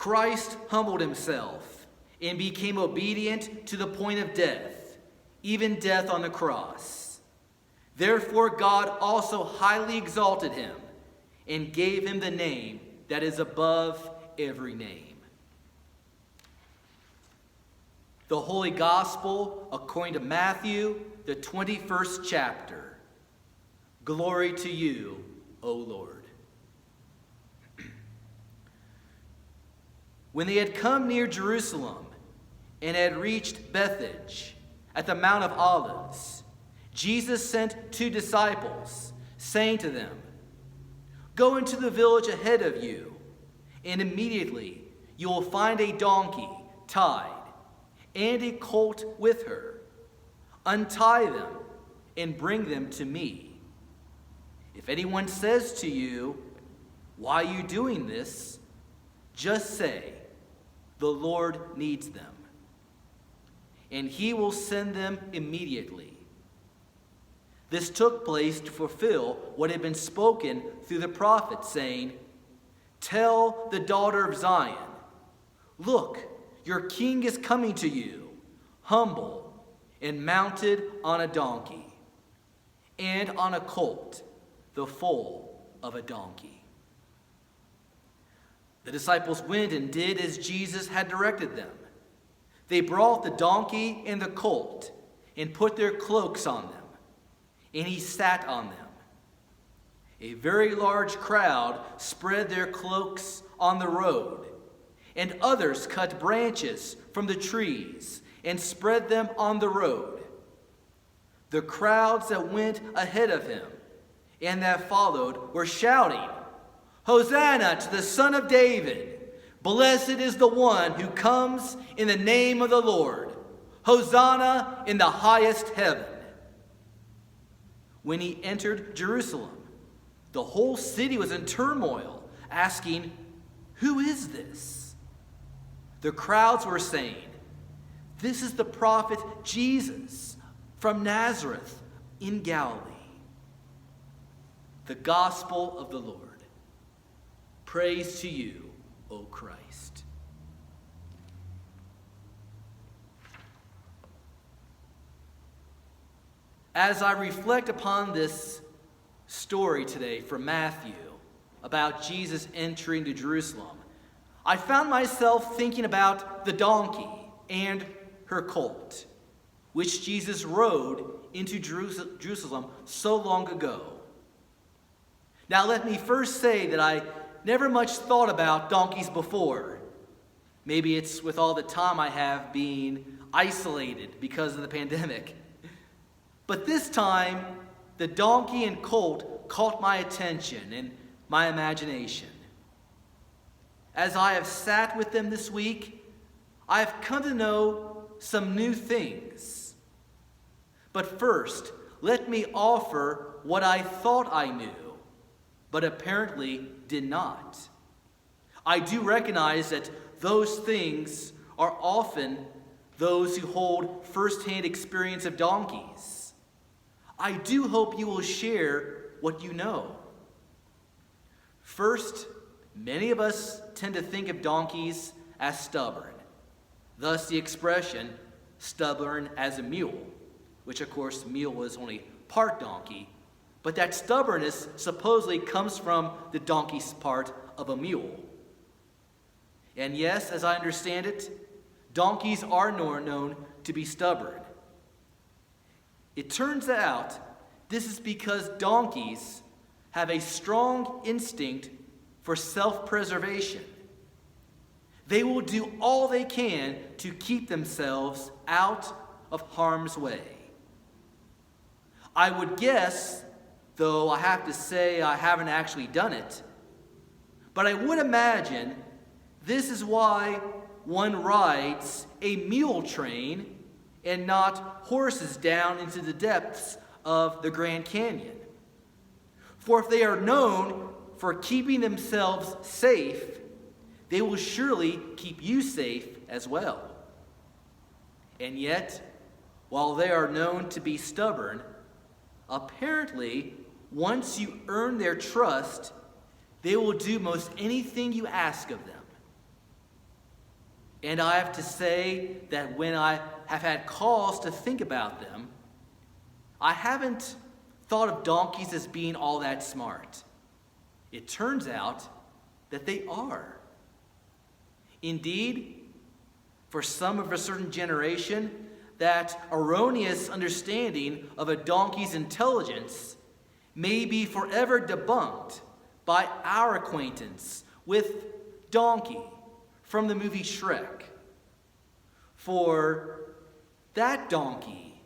Christ humbled himself and became obedient to the point of death, even death on the cross. Therefore God also highly exalted him and gave him the name that is above every name. The Holy Gospel according to Matthew, the 21st chapter. Glory to you, O Lord. When they had come near Jerusalem and had reached Bethphage at the Mount of Olives, Jesus sent 2 disciples, saying to them, "Go into the village ahead of you, and immediately you will find a donkey tied and a colt with her. Untie them and bring them to me. If anyone says to you, 'Why are you doing this?' just say, 'The Lord needs them,' and he will send them immediately." This took place to fulfill what had been spoken through the prophet, saying, "Tell the daughter of Zion, look, your king is coming to you, humble and mounted on a donkey, and on a colt, the foal of a donkey." The disciples went and did as Jesus had directed them. They brought the donkey and the colt and put their cloaks on them, and he sat on them. A very large crowd spread their cloaks on the road, and others cut branches from the trees and spread them on the road. The crowds that went ahead of him and that followed were shouting, "Hosanna to the Son of David! Blessed is the one who comes in the name of the Lord! Hosanna in the highest heaven!" When he entered Jerusalem, the whole city was in turmoil, asking, "Who is this?" The crowds were saying, "This is the prophet Jesus from Nazareth in Galilee." The Gospel of the Lord. Praise to you, O Christ. As I reflect upon this story today from Matthew about Jesus entering to Jerusalem, I found myself thinking about the donkey and her colt, which Jesus rode into Jerusalem so long ago. Now let me first say that I never much thought about donkeys before. Maybe it's with all the time I have being isolated because of the pandemic. But this time, the donkey and colt caught my attention and my imagination. As I have sat with them this week, I have come to know some new things. But first, let me offer what I thought I knew, but apparently did not. I do recognize that those things are often those who hold firsthand experience of donkeys. I do hope you will share what you know. First, many of us tend to think of donkeys as stubborn. Thus the expression, stubborn as a mule, which of course mule is only part donkey, but that stubbornness supposedly comes from the donkey's part of a mule. And yes, as I understand it, donkeys are known to be stubborn. It turns out this is because donkeys have a strong instinct for self-preservation. They will do all they can to keep themselves out of harm's way. I would guess, though I have to say I haven't actually done it, but I would imagine this is why one rides a mule train and not horses down into the depths of the Grand Canyon. For if they are known for keeping themselves safe, they will surely keep you safe as well. And yet, while they are known to be stubborn, apparently, once you earn their trust, they will do most anything you ask of them. And I have to say that when I have had cause to think about them, I haven't thought of donkeys as being all that smart. It turns out that they are. Indeed, for some of a certain generation, that erroneous understanding of a donkey's intelligence may be forever debunked by our acquaintance with Donkey from the movie Shrek. For that donkey,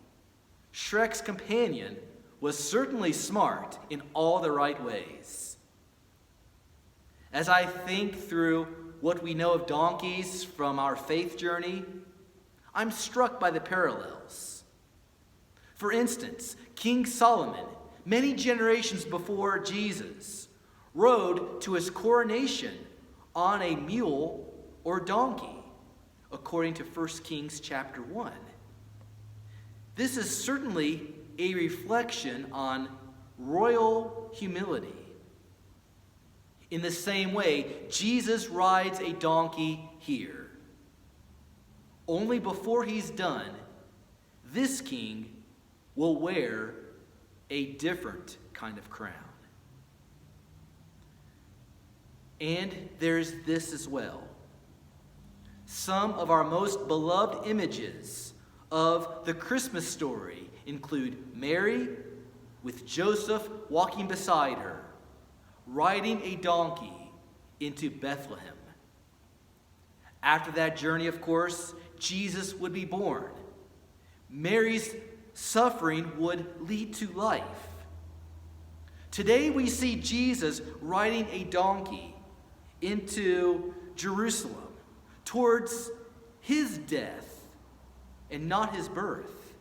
Shrek's companion, was certainly smart in all the right ways. As I think through what we know of donkeys from our faith journey, I'm struck by the parallels. For instance, King Solomon, many generations before Jesus, rode to his coronation on a mule or donkey, according to 1 Kings chapter 1. This is certainly a reflection on royal humility. In the same way, Jesus rides a donkey here. Only before he's done, this king will wear a different kind of crown. And there's this as well. Some of our most beloved images of the Christmas story include Mary with Joseph walking beside her, riding a donkey into Bethlehem. After that journey, of course, Jesus would be born. Mary's suffering would lead to life. Today we see Jesus riding a donkey into Jerusalem towards his death and not his birth.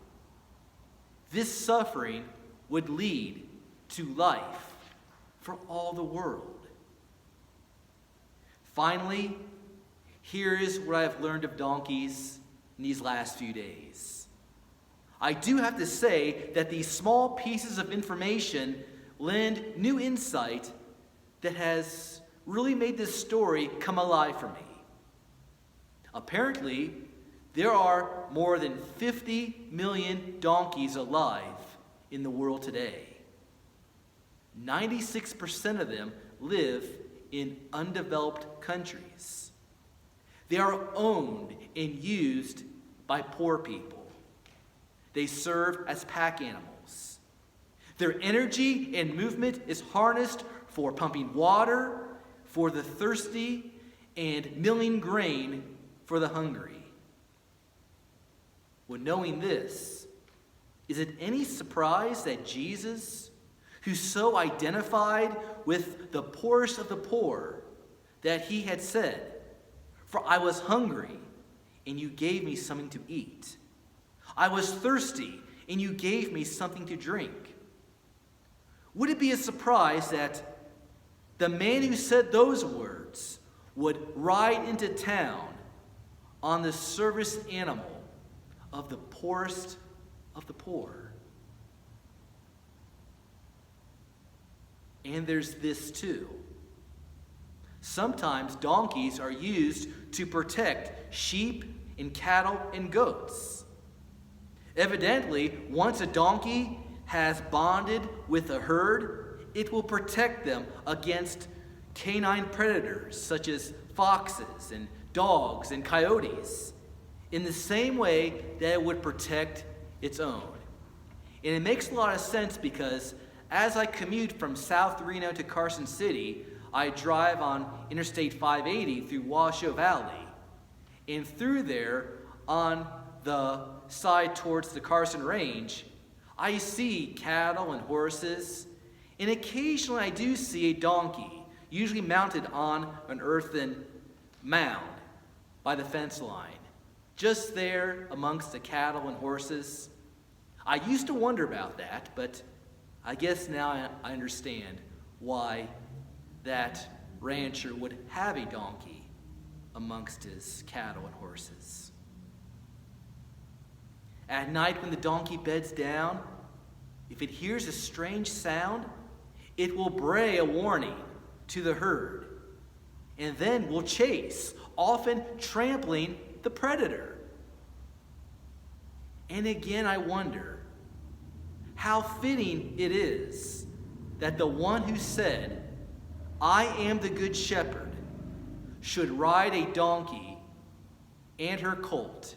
This suffering would lead to life for all the world. Finally, here is what I have learned of donkeys in these last few days. I do have to say that these small pieces of information lend new insight that has really made this story come alive for me. Apparently, there are more than 50 million donkeys alive in the world today. 96% of them live in undeveloped countries. They are owned and used by poor people. They serve as pack animals. Their energy and movement is harnessed for pumping water for the thirsty and milling grain for the hungry. Well, knowing this, is it any surprise that Jesus, who so identified with the poorest of the poor, that he had said, "For I was hungry, and you gave me something to eat. I was thirsty, and you gave me something to drink." Would it be a surprise that the man who said those words would ride into town on the service animal of the poorest of the poor? And there's this too. Sometimes donkeys are used to protect sheep and cattle and goats. Evidently, once a donkey has bonded with a herd, it will protect them against canine predators such as foxes and dogs and coyotes, in the same way that it would protect its own. And it makes a lot of sense because as I commute from South Reno to Carson City, I drive on Interstate 580 through Washoe Valley. And through there, on the side towards the Carson Range, I see cattle and horses, and occasionally I do see a donkey, usually mounted on an earthen mound by the fence line, just there amongst the cattle and horses. I used to wonder about that, but I guess now I understand why that rancher would have a donkey amongst his cattle and horses. At night when the donkey beds down, if it hears a strange sound, it will bray a warning to the herd, and then will chase, often trampling the predator. And again, I wonder how fitting it is that the one who said, "I am the good shepherd," should ride a donkey and her colt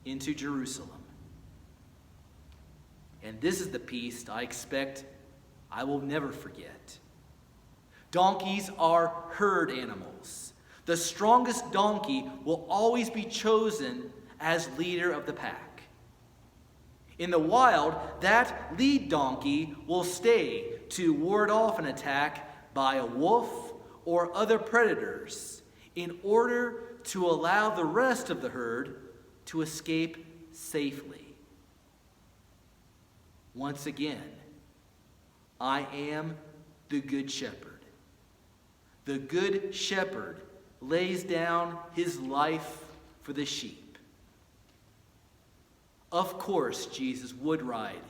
into Jerusalem. And this is the piece I expect I will never forget. Donkeys are herd animals. The strongest donkey will always be chosen as leader of the pack. In the wild, that lead donkey will stay to ward off an attack by a wolf or other predators in order to allow the rest of the herd to escape safely. Once again, I am the good shepherd. The good shepherd lays down his life for the sheep. Of course, Jesus would ride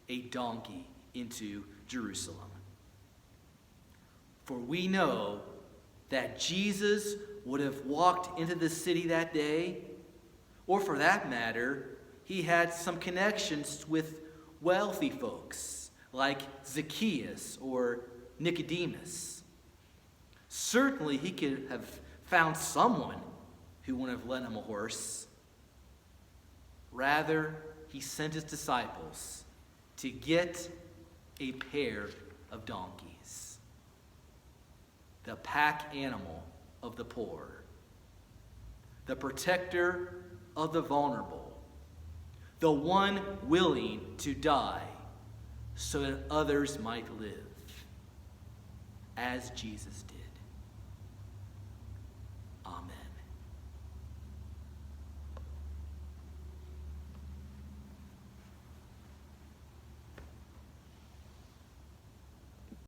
a donkey into Jerusalem. For we know that Jesus would have walked into the city that day, or for that matter, he had some connections with wealthy folks like Zacchaeus or Nicodemus. Certainly he could have found someone who wouldn't have lent him a horse. Rather, he sent his disciples to get a pair of donkeys, the pack animal of the poor, the protector of the vulnerable, the one willing to die so that others might live, as Jesus did.